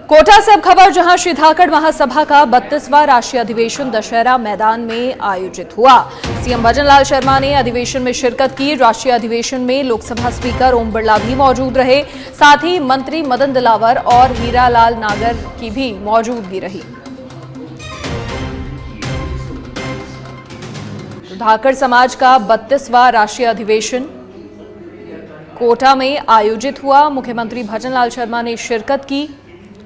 कोटा से अब खबर, जहां श्री धाकड़ महासभा का 32वां राष्ट्रीय अधिवेशन दशहरा मैदान में आयोजित हुआ। सीएम भजनलाल शर्मा ने अधिवेशन में शिरकत की। राष्ट्रीय अधिवेशन में लोकसभा स्पीकर ओम बिरला भी मौजूद रहे, साथ ही मंत्री मदन दिलावर और हीरालाल नागर की भी मौजूदगी रही। धाकड़ समाज का 32वां राष्ट्रीय अधिवेशन कोटा में आयोजित हुआ। मुख्यमंत्री भजनलाल शर्मा ने शिरकत की।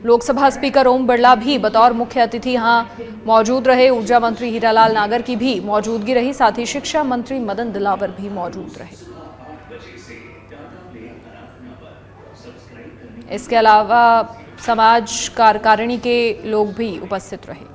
लोकसभा स्पीकर ओम बिरला भी बतौर मुख्य अतिथि यहां मौजूद रहे। ऊर्जा मंत्री हीरालाल नागर की भी मौजूदगी रही, साथ ही शिक्षा मंत्री मदन दिलावर भी मौजूद रहे। इसके अलावा समाज कार्यकारिणी के लोग भी उपस्थित रहे।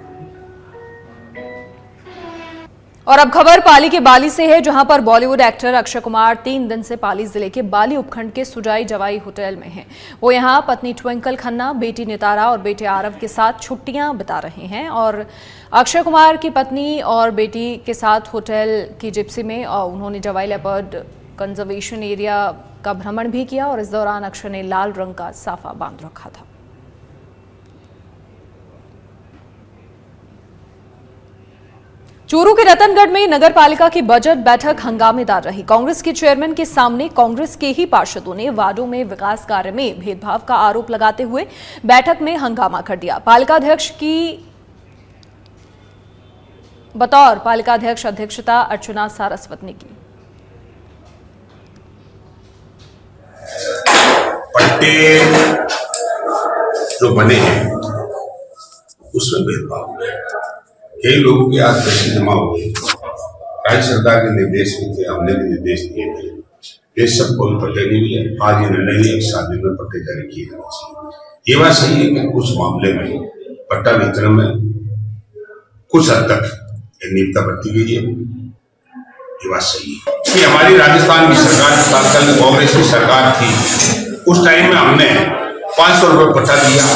और अब खबर पाली के बाली से है, जहां पर बॉलीवुड एक्टर अक्षय कुमार 3 दिन से पाली जिले के बाली उपखंड के सुजाई जवाई होटल में हैं। वो यहां पत्नी ट्विंकल खन्ना, बेटी नितारा और बेटे आरव के साथ छुट्टियां बिता रहे हैं। और अक्षय कुमार की पत्नी और बेटी के साथ होटल की जिप्सी में उन्होंने जवाई लेपर्ड कंजर्वेशन एरिया का भ्रमण भी किया और इस दौरान अक्षय ने लाल रंग का साफा बांध रखा था। चूरू के रतनगढ़ में नगर पालिका की बजट बैठक हंगामेदार रही। कांग्रेस के चेयरमैन के सामने कांग्रेस के ही पार्षदों ने वार्डों में विकास कार्य में भेदभाव का आरोप लगाते हुए बैठक में हंगामा कर दिया। पालिकाध्यक्ष की बतौर पालिकाध्यक्ष अध्यक्षता अर्चना सारस्वत ने की। पट्टे जो बने हैं उसमें भेदभाव है। कई लोगों के आज पैसे जमा हुए, राज्य सरकार के निर्देश भी थे, हमने भी निर्देश दिए थे, ये सब कोई पट्टे नहीं हुए। आज ये निर्णय लिया 7 दिन में पट्टे जारी किए जाना चाहिए। ये बात सही है कि कुछ मामले में पट्टा वितरण में कुछ हद तक नियमितता बरती गई है, ये बात सही है कि हमारी राजस्थान की सरकार, कांग्रेस की सरकार थी, उस टाइम में हमने 500 रुपये पट्टा दिया,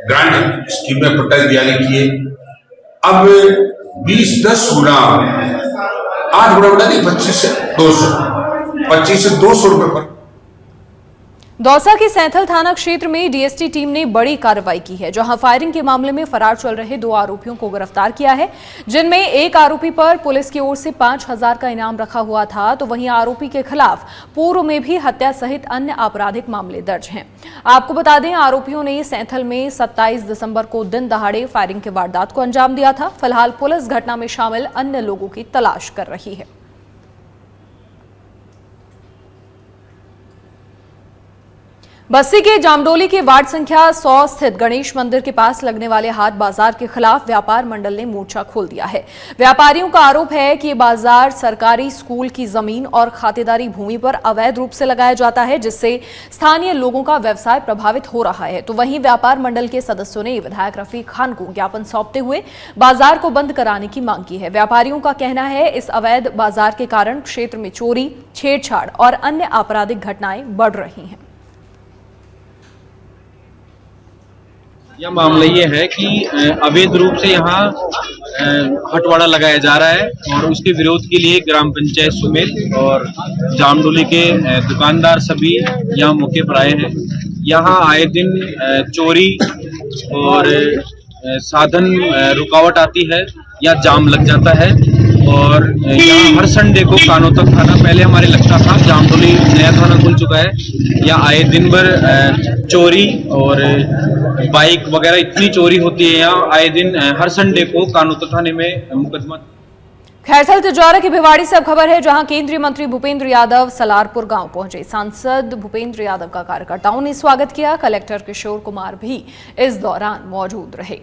ग्रांट स्कीम में पट्टा जारी किए। अब 20-10 गुना 8 गुना नहीं, 25 से 200 रुपए पर। दौसा के सैंथल थाना क्षेत्र में डीएसटी टीम ने बड़ी कार्रवाई की है, जहां फायरिंग के मामले में फरार चल रहे 2 आरोपियों को गिरफ्तार किया है, जिनमें एक आरोपी पर पुलिस की ओर से 5000 का इनाम रखा हुआ था, तो वहीं आरोपी के खिलाफ पूर्व में भी हत्या सहित अन्य आपराधिक मामले दर्ज हैं। आपको बता दें, आरोपियों ने सैंथल में 27 दिसंबर को दिन दहाड़े फायरिंग के वारदात को अंजाम दिया था। फिलहाल पुलिस घटना में शामिल अन्य लोगों की तलाश कर रही है। बस्ती के जामडोली के वार्ड संख्या 100 स्थित गणेश मंदिर के पास लगने वाले हाट बाजार के खिलाफ व्यापार मंडल ने मोर्चा खोल दिया है। व्यापारियों का आरोप है कि ये बाजार सरकारी स्कूल की जमीन और खातेदारी भूमि पर अवैध रूप से लगाया जाता है, जिससे स्थानीय लोगों का व्यवसाय प्रभावित हो रहा है। तो वहीं व्यापार मंडल के सदस्यों ने विधायक रफीक खान को ज्ञापन सौंपते हुए बाजार को बंद कराने की मांग की है। व्यापारियों का कहना है, इस अवैध बाजार के कारण क्षेत्र में चोरी, छेड़छाड़ और अन्य आपराधिक घटनाएं बढ़ रही हैं। यह मामला ये है कि अवैध रूप से यहाँ हटवाड़ा लगाया जा रहा है और उसके विरोध के लिए ग्राम पंचायत समेत और जामडोली के दुकानदार सभी यहाँ मौके पर आए हैं। यहाँ आए दिन चोरी और साधन रुकावट आती है या जाम लग जाता है और यहाँ हर संडे को कानोतक थाना, पहले हमारे लगता था, जामडोली नया थाना खुल चुका है। यहाँ आए दिन भर चोरी और बाइक वगैरह इतनी चोरी होती है। यहाँ आए दिन हर संडे को कानोतक थाने में मुकदमा। खैरथल तिजौरा की भिवाड़ी से अब खबर है, जहां केंद्रीय मंत्री भूपेंद्र यादव सलारपुर गांव पहुंचे। सांसद भूपेंद्र यादव का कार्यकर्ताओं ने स्वागत किया। कलेक्टर किशोर कुमार भी इस दौरान मौजूद रहे।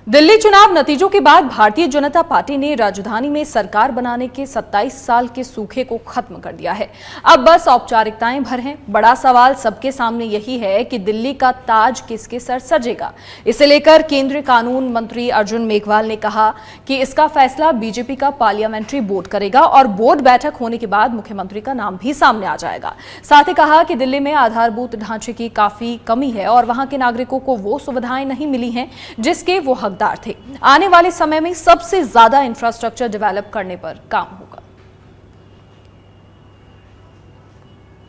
दिल्ली चुनाव नतीजों के बाद भारतीय जनता पार्टी ने राजधानी में सरकार बनाने के 27 साल के सूखे को खत्म कर दिया है। अब बस औपचारिकताएं भर हैं। बड़ा सवाल सबके सामने यही है कि दिल्ली का ताज किसके सर सजेगा। इसे लेकर केंद्रीय कानून मंत्री अर्जुन मेघवाल ने कहा कि इसका फैसला बीजेपी का पार्लियामेंट्री बोर्ड करेगा और बोर्ड बैठक होने के बाद मुख्यमंत्री का नाम भी सामने आ जाएगा। साथ ही कहा कि दिल्ली में आधारभूत ढांचे की काफी कमी है और वहां के नागरिकों को वो सुविधाएं नहीं मिली हैं जिसके वो हकदार थे। आने वाले समय में सबसे ज्यादा इंफ्रास्ट्रक्चर डेवलप करने पर काम होगा।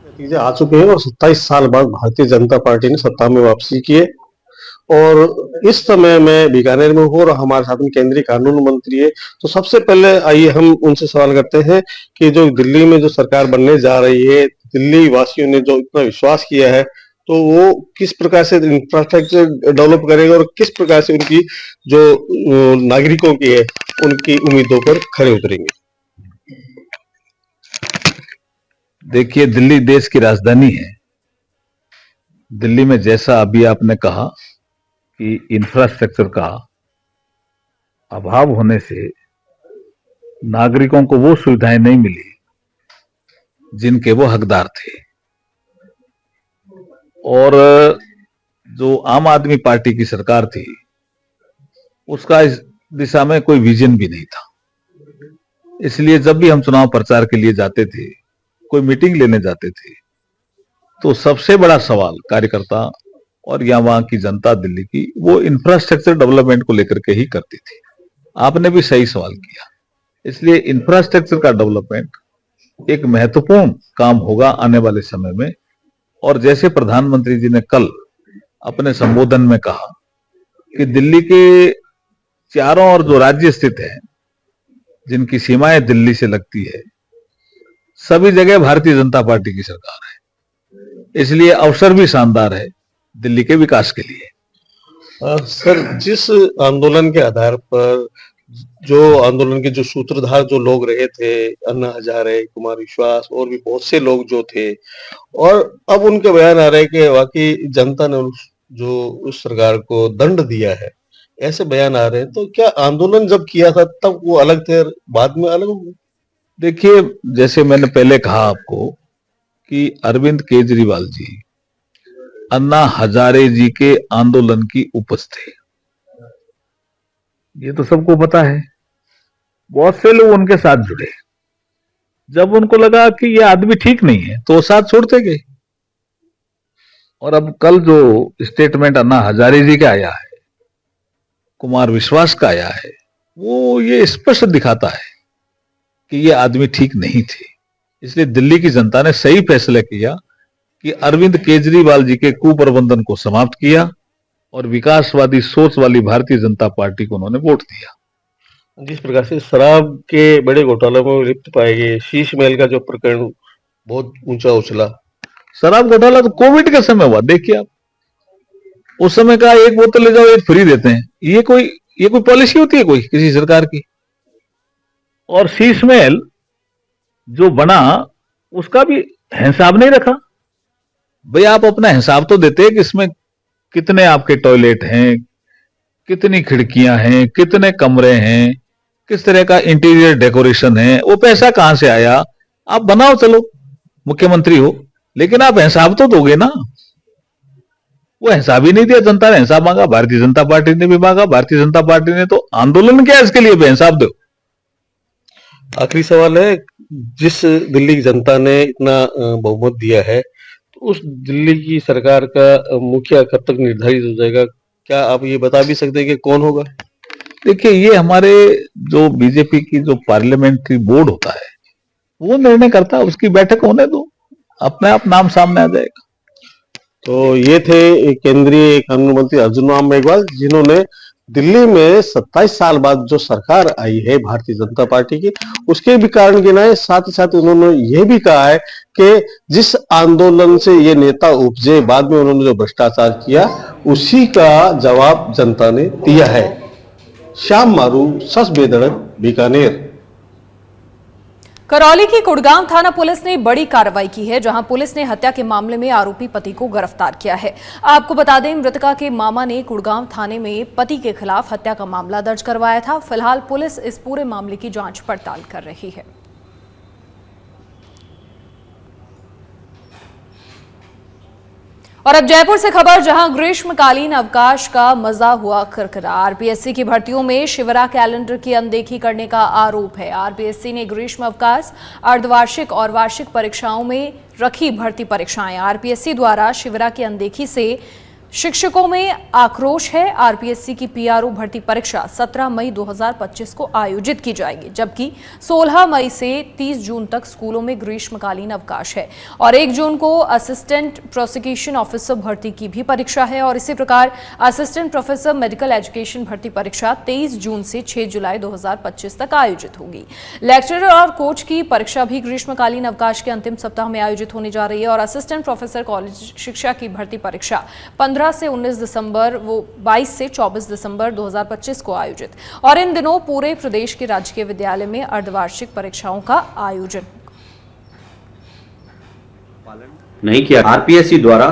नतीजे आ चुके हैं और 27 साल बाद भारतीय जनता पार्टी ने सत्ता में वापसी की है। और इस समय मैं बीकानेर में हूँ और हमारे साथ में केंद्रीय कानून मंत्री है। तो सबसे पहले आइए हम उनसे सवाल करते हैं कि जो दिल्ली में जो सरकार बनने जा रही है, दिल्ली वासियों ने जो इतना विश्वास किया है, तो वो किस प्रकार से इंफ्रास्ट्रक्चर डेवलप करेगा और किस प्रकार से उनकी जो नागरिकों की है उनकी उम्मीदों पर खरे उतरेंगे। देखिए, दिल्ली देश की राजधानी है। दिल्ली में जैसा अभी आपने कहा कि इंफ्रास्ट्रक्चर का अभाव होने से नागरिकों को वो सुविधाएं नहीं मिली जिनके वो हकदार थे, और जो आम आदमी पार्टी की सरकार थी उसका इस दिशा में कोई विजन भी नहीं था। इसलिए जब भी हम चुनाव प्रचार के लिए जाते थे, कोई मीटिंग लेने जाते थे, तो सबसे बड़ा सवाल कार्यकर्ता और या वहां की जनता दिल्ली की वो इंफ्रास्ट्रक्चर डेवलपमेंट को लेकर के ही करती थी। आपने भी सही सवाल किया। इसलिए इंफ्रास्ट्रक्चर का डेवलपमेंट एक महत्वपूर्ण काम होगा आने वाले समय में। और जैसे प्रधानमंत्री जी ने कल अपने संबोधन में कहा कि दिल्ली के चारों ओर जो राज्य स्थित है, जिनकी सीमाएं दिल्ली से लगती है, सभी जगह भारतीय जनता पार्टी की सरकार है। इसलिए अवसर भी शानदार है दिल्ली के विकास के लिए। सर, जिस आंदोलन के आधार पर जो आंदोलन के जो सूत्रधार जो लोग रहे थे, अन्ना हजारे, कुमार विश्वास और भी बहुत से लोग जो थे, और अब उनके बयान आ रहे हैं कि वाकई जनता ने जो उस सरकार को दंड दिया है, ऐसे बयान आ रहे हैं। तो क्या आंदोलन जब किया था तब वो अलग थे, बाद में अलग हो गए? देखिए, जैसे मैंने पहले कहा आपको कि अरविंद केजरीवाल जी अन्ना हजारे जी के आंदोलन की उपज थे, ये तो सबको पता है। बहुत से लोग उनके साथ जुड़े। जब उनको लगा कि ये आदमी ठीक नहीं है तो साथ छोड़ते गए। और अब कल जो स्टेटमेंट अन्ना हजारे जी का आया है, कुमार विश्वास का आया है, वो ये स्पष्ट दिखाता है कि ये आदमी ठीक नहीं थे। इसलिए दिल्ली की जनता ने सही फैसला किया कि अरविंद केजरीवाल जी के कुप्रबंधन को समाप्त किया और विकासवादी सोच वाली भारतीय जनता पार्टी को उन्होंने वोट दिया। जिस प्रकार से शराब के बड़े घोटाले में लिप्त पाए गए, शीश महल का जो प्रकरण बहुत ऊंचा उछला। शराब घोटाला तो कोविड के समय हुआ। देखिए आप, उस समय का एक बोतल ले जाओ एक फ्री देते हैं। ये कोई पॉलिसी होती है कोई किसी सरकार की? और शीश महल जो बना उसका भी हिसाब नहीं रखा। भाई आप अपना हिसाब तो देते कि इसमें कितने आपके टॉयलेट हैं, कितनी खिड़कियां हैं, कितने कमरे हैं, किस तरह का इंटीरियर डेकोरेशन है, वो पैसा कहां से आया। आप बनाओ, चलो मुख्यमंत्री हो, लेकिन आप हिसाब तो दोगे ना। वो हिसाब ही नहीं दिया। जनता ने हिसाब मांगा, भारतीय जनता पार्टी ने भी मांगा। भारतीय जनता पार्टी ने तो आंदोलन किया इसके लिए, हिसाब दो। आखिरी सवाल है, जिस दिल्ली की जनता ने इतना बहुमत दिया है, तो उस दिल्ली की सरकार का मुखिया कब तक निर्धारित हो जाएगा? क्या आप ये बता भी सकते हैं कि कौन होगा? देखिए, ये हमारे जो बीजेपी की जो पार्लियामेंट्री बोर्ड होता है वो निर्णय करता है। उसकी बैठक होने दो, अपने आप नाम सामने आ जाएगा। तो ये थे केंद्रीय कानून मंत्री अर्जुन राम मेघवाल, जिन्होंने दिल्ली में 27 साल बाद जो सरकार आई है भारतीय जनता पार्टी की, उसके भी कारण गिनाए। साथ ही साथ उन्होंने ये भी कहा है कि जिस आंदोलन से ये नेता उपजे, बाद में उन्होंने जो भ्रष्टाचार किया, उसी का जवाब जनता ने दिया है। श्याम मारू, सस बेधड़क, बीकानेर। करौली की कुड़गांव थाना पुलिस ने बड़ी कार्रवाई की है, जहां पुलिस ने हत्या के मामले में आरोपी पति को गिरफ्तार किया है। आपको बता दें, मृतका के मामा ने कुड़गांव थाने में पति के खिलाफ हत्या का मामला दर्ज करवाया था। फिलहाल पुलिस इस पूरे मामले की जांच पड़ताल कर रही है। और अब जयपुर से खबर, जहां ग्रीष्मकालीन अवकाश का मजा हुआ किरकिरा। आरपीएससी की भर्तियों में शिविरा कैलेंडर की अनदेखी करने का आरोप है। आरपीएससी ने ग्रीष्म अवकाश, अर्धवार्षिक और वार्षिक परीक्षाओं में रखी भर्ती परीक्षाएं। आरपीएससी द्वारा शिविरा की अनदेखी से शिक्षकों में आक्रोश है। आरपीएससी की पीआरओ भर्ती परीक्षा 17 मई 2025 को आयोजित की जाएगी, जबकि 16 मई से 30 जून तक स्कूलों में ग्रीष्मकालीन अवकाश है और 1 जून को असिस्टेंट प्रोसिक्यूशन ऑफिसर भर्ती की भी परीक्षा है। और इसी प्रकार असिस्टेंट प्रोफेसर मेडिकल एजुकेशन भर्ती परीक्षा 23 जून से 6 जुलाई 2025 तक आयोजित होगी। लेक्चरर और कोच की परीक्षा भी ग्रीष्मकालीन अवकाश के अंतिम सप्ताह में आयोजित होने जा रही है और असिस्टेंट प्रोफेसर कॉलेज शिक्षा की भर्ती परीक्षा 15 से 19 दिसंबर 22 से 24 दिसंबर 2025 को आयोजित। और इन दिनों पूरे प्रदेश के राजकीय विद्यालय में अर्धवार्षिक परीक्षाओं का आयोजन नहीं किया। आरपीएससी द्वारा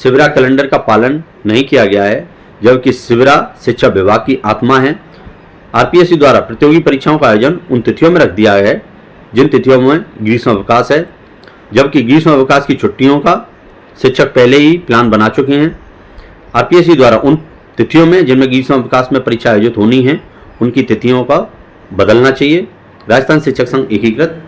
शिविरा कैलेंडर का पालन नहीं किया गया है, जबकि शिविरा शिक्षा विभाग की आत्मा है। आरपीएससी द्वारा प्रतियोगी परीक्षाओं का आयोजन उन तिथियों में रख दिया है जिन तिथियों में ग्रीष्म अवकाश है, जबकि ग्रीष्म अवकाश की छुट्टियों का शिक्षक पहले ही प्लान बना चुके हैं। आरपीएससी द्वारा उन तिथियों में जिनमें ग्रीष्म अवकाश में परीक्षा आयोजित होनी है उनकी तिथियों का बदलना चाहिए। राजस्थान शिक्षक संघ एकीकृत।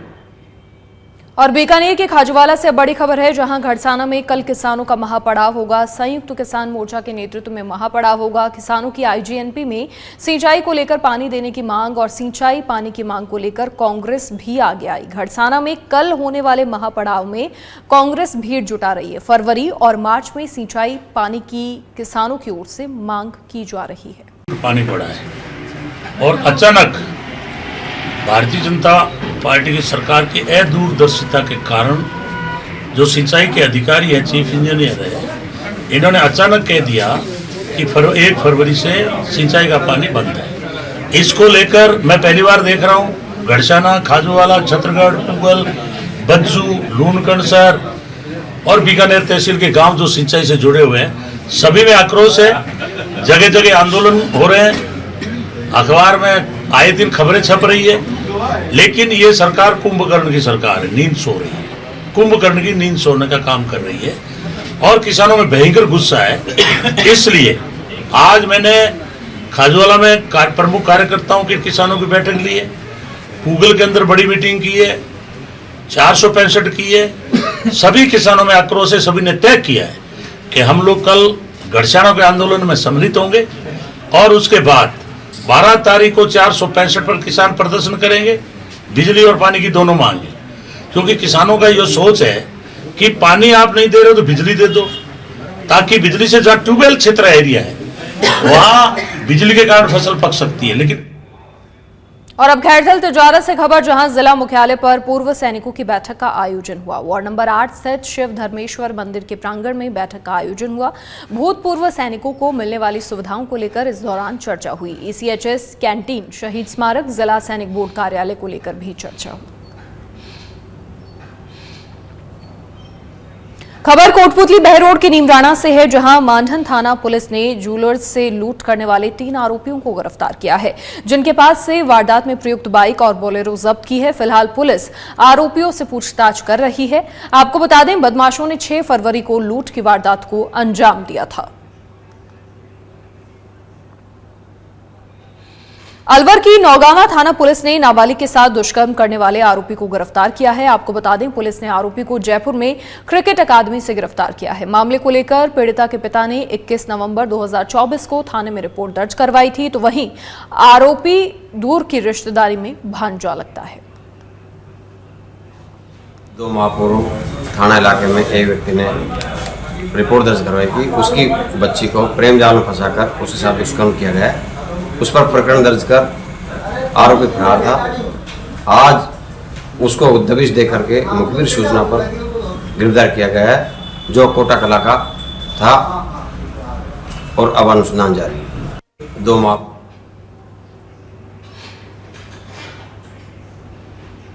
और बीकानेर के खाजूवाला से बड़ी खबर है, जहां घड़साना में कल किसानों का महापड़ाव होगा। संयुक्त किसान मोर्चा के नेतृत्व में महापड़ाव होगा। किसानों की आईजीएनपी में सिंचाई को लेकर पानी देने की मांग और सिंचाई पानी की मांग को लेकर कांग्रेस भी आगे आई। घड़साना में कल होने वाले महापड़ाव में कांग्रेस भीड़ जुटा रही है। फरवरी और मार्च में सिंचाई पानी की किसानों की ओर से मांग की जा रही है। पानी पड़ा है और अचानक भारतीय जनता पार्टी की सरकार की अदूरदर्शिता के कारण जो सिंचाई के अधिकारी है, चीफ इंजीनियर है, इन्होंने अचानक कह दिया कि 1 फरवरी से सिंचाई का पानी बंद है। इसको लेकर मैं पहली बार देख रहा हूँ घड़साना, खाजूवाला, छतरगढ़, पुगल, बज्जू, लूनकणसर और बीकानेर तहसील के गांव जो सिंचाई से जुड़े हुए हैं, सभी में आक्रोश है। जगह जगह आंदोलन हो रहे हैं, अखबार में आए दिन खबरें छप रही है, लेकिन ये सरकार कुंभकर्ण की सरकार है, नींद सो रही है। कुंभकर्ण की नींद सोने का काम कर रही है और किसानों में भयंकर गुस्सा है। इसलिए आज मैंने खाजूवाला में प्रमुख कार्यकर्ताओं के किसानों की बैठक ली है, गूगल के अंदर बड़ी मीटिंग की है, 465 की है। सभी किसानों में आक्रोश है। सभी ने तय किया है कि हम लोग कल घड़साना के आंदोलन में सम्मिलित होंगे और उसके बाद 12 तारीख को 465 पर किसान प्रदर्शन करेंगे। बिजली और पानी की दोनों मांगे, क्योंकि किसानों का ये सोच है कि पानी आप नहीं दे रहे हो तो बिजली दे दो, ताकि बिजली से जहाँ ट्यूबवेल क्षेत्र एरिया है वहाँ बिजली के कारण फसल पक सकती है। लेकिन और अब खैरथल तिजारत से खबर, जहां जिला मुख्यालय पर पूर्व सैनिकों की बैठक का आयोजन हुआ। वार्ड नंबर 8 स्थित शिव धर्मेश्वर मंदिर के प्रांगण में बैठक का आयोजन हुआ। भूतपूर्व सैनिकों को मिलने वाली सुविधाओं को लेकर इस दौरान चर्चा हुई। ईसीएचएस कैंटीन, शहीद स्मारक, जिला सैनिक बोर्ड कार्यालय को लेकर भी चर्चा हुई। खबर कोटपुतली बहरोड के नीमराणा से है, जहां मानधन थाना पुलिस ने जूलर्स से लूट करने वाले 3 आरोपियों को गिरफ्तार किया है, जिनके पास से वारदात में प्रयुक्त बाइक और बोलेरो जब्त की है। फिलहाल पुलिस आरोपियों से पूछताछ कर रही है। आपको बता दें, बदमाशों ने 6 फरवरी को लूट की वारदात को अंजाम दिया था। अलवर की नौगावा थाना पुलिस ने नाबालिग के साथ दुष्कर्म करने वाले आरोपी को गिरफ्तार किया है। आपको बता दें, पुलिस ने आरोपी को जयपुर में क्रिकेट अकादमी से गिरफ्तार किया है। मामले को लेकर पीड़िता के पिता ने 21 नवंबर 2024 को थाने में रिपोर्ट दर्ज करवाई थी, तो वहीं आरोपी दूर की रिश्तेदारी में भांजा लगता है। 2 माह पूर्व थाना इलाके में एक व्यक्ति ने रिपोर्ट दर्ज करवाई कि उसकी बच्ची को प्रेम जाल में फंसाकर उसके साथ दुष्कर्म किया गया है। उस पर प्रकरण दर्ज कर आरोपी फरार था। आज उसको दबिश दे करके मुखबिर सूचना पर गिरफ्तार किया गया है, जो कोटा कला का था और अब अनुसंधान जारी है। 2 माह